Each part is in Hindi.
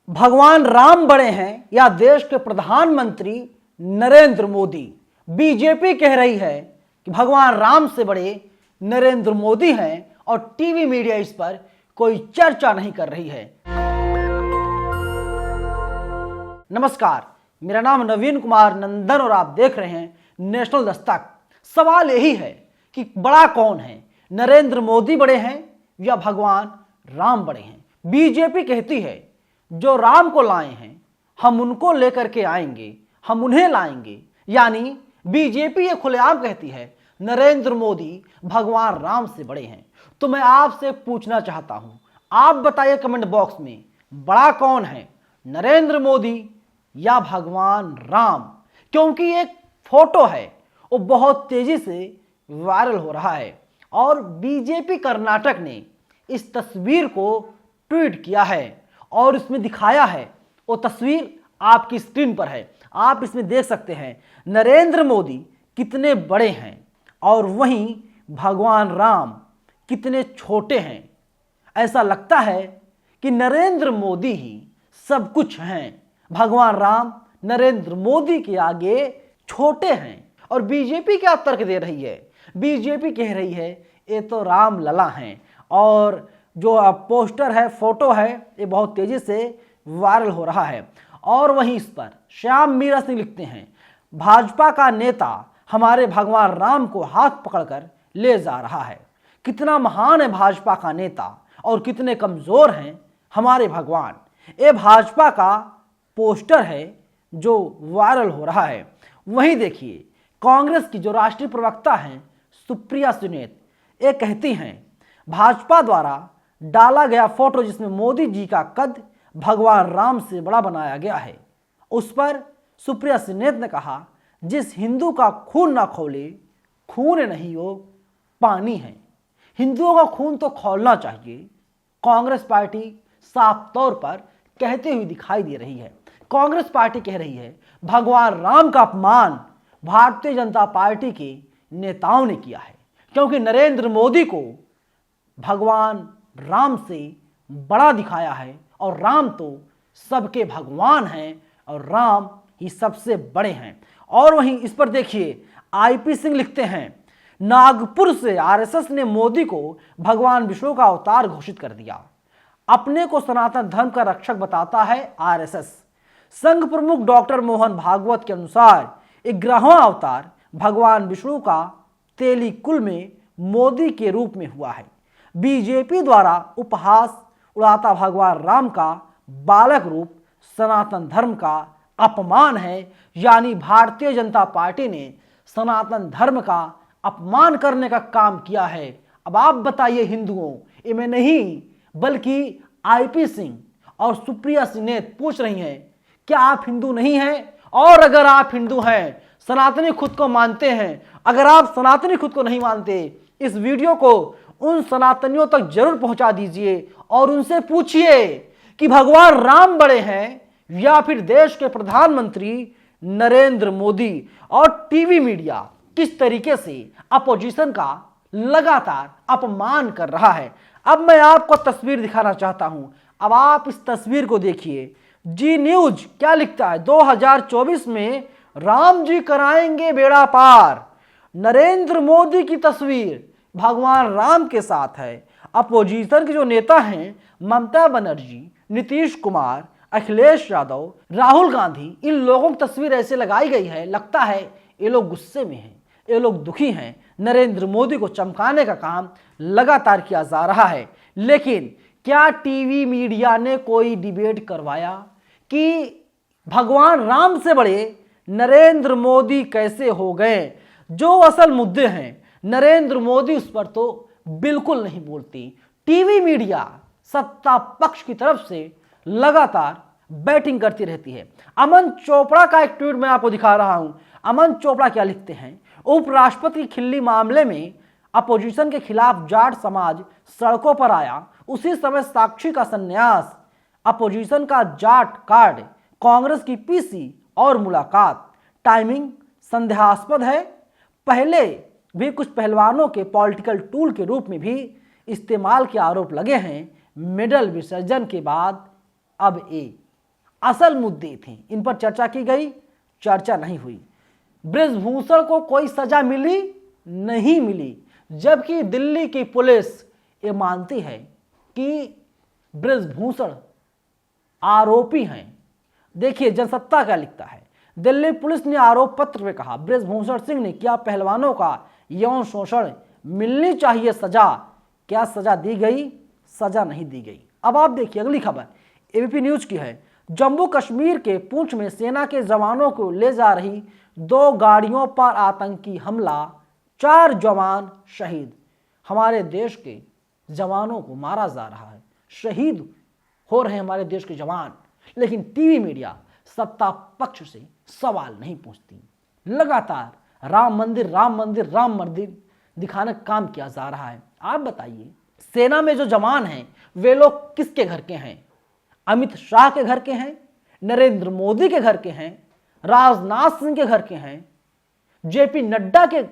भगवान राम बड़े हैं या देश के प्रधानमंत्री नरेंद्र मोदी। बीजेपी कह रही है कि भगवान राम से बड़े नरेंद्र मोदी हैं और टीवी मीडिया इस पर कोई चर्चा नहीं कर रही है। नमस्कार, मेरा नाम नवीन कुमार नंदन और आप देख रहे हैं नेशनल दस्तक। सवाल यही है कि बड़ा कौन है, नरेंद्र मोदी बड़े हैं या भगवान राम बड़े हैं। बीजेपी कहती है जो राम को लाए हैं हम उनको लेकर के आएंगे, हम उन्हें लाएंगे। यानी बीजेपी ये खुलेआम कहती है नरेंद्र मोदी भगवान राम से बड़े हैं। तो मैं आपसे पूछना चाहता हूं, आप बताइए कमेंट बॉक्स में, बड़ा कौन है, नरेंद्र मोदी या भगवान राम? क्योंकि एक फोटो है वो बहुत तेजी से वायरल हो रहा है और बीजेपी कर्नाटक ने इस तस्वीर को ट्वीट किया है और इसमें दिखाया है। वो तस्वीर आपकी स्क्रीन पर है, आप इसमें देख सकते हैं नरेंद्र मोदी कितने बड़े हैं और वहीं भगवान राम कितने छोटे हैं। ऐसा लगता है कि नरेंद्र मोदी ही सब कुछ हैं, भगवान राम नरेंद्र मोदी के आगे छोटे हैं। और बीजेपी क्या तर्क दे रही है? बीजेपी कह रही है ये तो राम लला हैं और जो पोस्टर है, फोटो है, ये बहुत तेजी से वायरल हो रहा है। और वहीं इस पर श्याम मीरा सिंह लिखते हैं भाजपा का नेता हमारे भगवान राम को हाथ पकड़कर ले जा रहा है। कितना महान है भाजपा का नेता और कितने कमजोर हैं हमारे भगवान। ये भाजपा का पोस्टर है जो वायरल हो रहा है। वहीं देखिए कांग्रेस की जो राष्ट्रीय प्रवक्ता हैं सुप्रिया सुनेत, ये कहती हैं भाजपा द्वारा डाला गया फोटो जिसमें मोदी जी का कद भगवान राम से बड़ा बनाया गया है, उस पर सुप्रिया सुनेत ने कहा जिस हिंदू का खून ना खौले खून नहीं वो पानी है। हिंदुओं का खून तो खौलना चाहिए, कांग्रेस पार्टी साफ तौर पर कहते हुए दिखाई दे रही है। कांग्रेस पार्टी कह रही है भगवान राम का अपमान भारतीय जनता पार्टी के नेताओं ने किया है, क्योंकि नरेंद्र मोदी को भगवान राम से बड़ा दिखाया है और राम तो सबके भगवान हैं और राम ही सबसे बड़े हैं। और वहीं इस पर देखिए आईपी सिंह लिखते हैं नागपुर से आरएसएस ने मोदी को भगवान विष्णु का अवतार घोषित कर दिया। अपने को सनातन धर्म का रक्षक बताता है आरएसएस। संघ प्रमुख डॉक्टर मोहन भागवत के अनुसार 11वां अवतार भगवान विष्णु का तेलीकुल में मोदी के रूप में हुआ है। बीजेपी द्वारा उपहास उड़ाता भगवान राम का बालक रूप सनातन धर्म का अपमान है। यानी भारतीय जनता पार्टी ने सनातन धर्म का अपमान करने का काम किया है। अब आप बताइए हिंदुओं, ये मैं नहीं बल्कि आईपी सिंह और सुप्रिया सुनेत पूछ रही हैं क्या आप हिंदू नहीं हैं? और अगर आप हिंदू हैं, सनातनी खुद को मानते हैं, अगर आप सनातनी खुद को नहीं मानते, इस वीडियो को उन सनातनियों तक जरूर पहुंचा दीजिए और उनसे पूछिए कि भगवान राम बड़े हैं या फिर देश के प्रधानमंत्री नरेंद्र मोदी। और टीवी मीडिया किस तरीके से अपोजिशन का लगातार अपमान कर रहा है। अब मैं आपको तस्वीर दिखाना चाहता हूं, अब आप इस तस्वीर को देखिए। जी न्यूज क्या लिखता है, 2024 में राम जी कराएंगे बेड़ा पार। नरेंद्र मोदी की तस्वीर भगवान राम के साथ है। अपोजिशन के जो नेता हैं ममता बनर्जी, नीतीश कुमार, अखिलेश यादव, राहुल गांधी, इन लोगों की तस्वीर ऐसे लगाई गई है लगता है ये लोग गुस्से में हैं, ये लोग दुखी हैं। नरेंद्र मोदी को चमकाने का काम लगातार किया जा रहा है। लेकिन क्या टीवी मीडिया ने कोई डिबेट करवाया कि भगवान राम से बड़े नरेंद्र मोदी कैसे हो गए? जो असल मुद्दे हैं नरेंद्र मोदी उस पर तो बिल्कुल नहीं बोलती। टीवी मीडिया सत्ता पक्ष की तरफ से लगातार बैटिंग करती रहती है। अमन चोपड़ा का एक ट्वीट मैं आपको दिखा रहा हूं। अमन चोपड़ा क्या लिखते हैं, उपराष्ट्रपति की खिल्ली मामले में अपोजिशन के खिलाफ जाट समाज सड़कों पर आया, उसी समय साक्षी का संन्यास, अपोजिशन का जाट कार्ड, कांग्रेस की पीसी और मुलाकात, टाइमिंग संदेहास्पद है। पहले भी कुछ पहलवानों के पॉलिटिकल टूल के रूप में भी इस्तेमाल के आरोप लगे हैं। मेडल विसर्जन के बाद अब ये असल मुद्दे थे, इन पर चर्चा की गई, चर्चा नहीं हुई। बृजभूषण को कोई सजा मिली नहीं मिली, जबकि दिल्ली की पुलिस ये मानती है कि बृजभूषण आरोपी हैं। देखिए जनसत्ता क्या लिखता है, दिल्ली पुलिस ने आरोप पत्र में कहा बृजभूषण सिंह ने किया पहलवानों का यौन शोषण, मिलनी चाहिए सजा। क्या सजा दी गई? सजा नहीं दी गई। अब आप देखिए अगली खबर एबीपी न्यूज की है। जम्मू कश्मीर के पुंछ में सेना के जवानों को ले जा रही 2 गाड़ियों पर आतंकी हमला, 4 जवान शहीद। हमारे देश के जवानों को मारा जा रहा है, शहीद हो रहे हैं हमारे देश के जवान, लेकिन टीवी मीडिया सत्ता पक्ष से सवाल नहीं पूछती। लगातार राम मंदिर राम मंदिर राम मंदिर दिखाने का काम किया जा रहा है। आप बताइए सेना में जो जवान हैं वे लोग किसके घर के हैं? अमित शाह के घर के हैं, नरेंद्र मोदी के घर के हैं, राजनाथ सिंह के घर के हैं, जेपी नड्डा के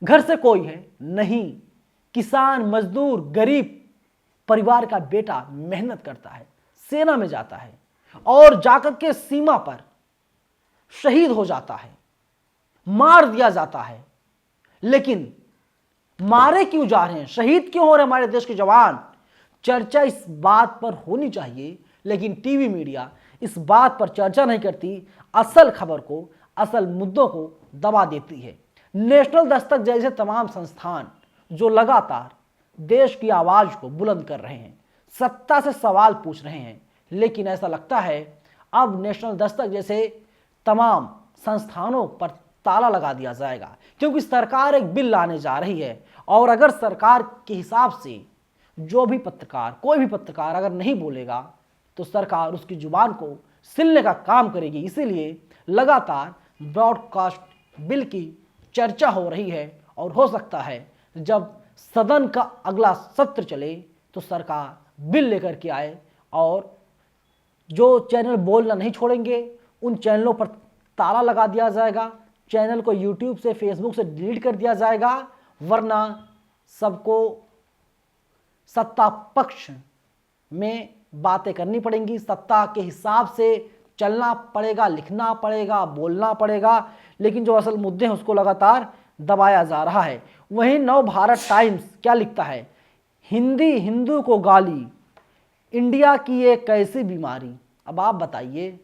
घर से कोई है? नहीं। किसान मजदूर गरीब परिवार का बेटा मेहनत करता है, सेना में जाता है और जाकर के सीमा पर शहीद हो जाता है, मार दिया जाता है। लेकिन मारे क्यों जा रहे हैं, शहीद क्यों हो रहे हैं हमारे देश के जवान? चर्चा इस बात पर होनी चाहिए, लेकिन टीवी मीडिया इस बात पर चर्चा नहीं करती, असल खबर को, असल मुद्दों को दबा देती है। नेशनल दस्तक जैसे तमाम संस्थान जो लगातार देश की आवाज को बुलंद कर रहे हैं, सत्ता से सवाल पूछ रहे हैं, लेकिन ऐसा लगता है अब नेशनल दस्तक जैसे तमाम संस्थानों पर ताला लगा दिया जाएगा, क्योंकि सरकार एक बिल लाने जा रही है और अगर सरकार के हिसाब से जो भी पत्रकार, कोई भी पत्रकार अगर नहीं बोलेगा तो सरकार उसकी जुबान को सिलने का काम करेगी। इसीलिए लगातार ब्रॉडकास्ट बिल की चर्चा हो रही है और हो सकता है जब सदन का अगला सत्र चले तो सरकार बिल लेकर के आए और जो चैनल बोलना नहीं छोड़ेंगे उन चैनलों पर ताला लगा दिया जाएगा, चैनल को यूट्यूब से फेसबुक से डिलीट कर दिया जाएगा, वरना सबको सत्ता पक्ष में बातें करनी पड़ेंगी, सत्ता के हिसाब से चलना पड़ेगा, लिखना पड़ेगा, बोलना पड़ेगा, लेकिन जो असल मुद्दे हैं उसको लगातार दबाया जा रहा है। वहीं नव भारत टाइम्स क्या लिखता है, हिंदी हिंदू को गाली, इंडिया की एक कैसी बीमारी। अब आप बताइए।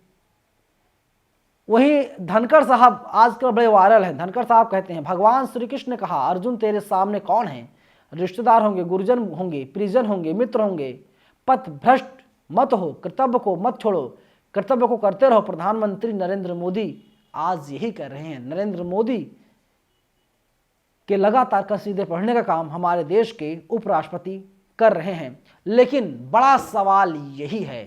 वहीं धनखड़ साहब आजकल बड़े वायरल हैं। धनखड़ साहब कहते हैं भगवान श्री कृष्ण ने कहा अर्जुन तेरे सामने कौन है, रिश्तेदार होंगे, गुरुजन होंगे, परिजन होंगे, मित्र होंगे, पथ भ्रष्ट मत हो, कर्तव्य को मत छोड़ो, कर्तव्य को करते रहो। प्रधानमंत्री नरेंद्र मोदी आज यही कर रहे हैं। नरेंद्र मोदी के लगातार कसीदे पढ़ने का काम हमारे देश के उपराष्ट्रपति कर रहे हैं। लेकिन बड़ा सवाल यही है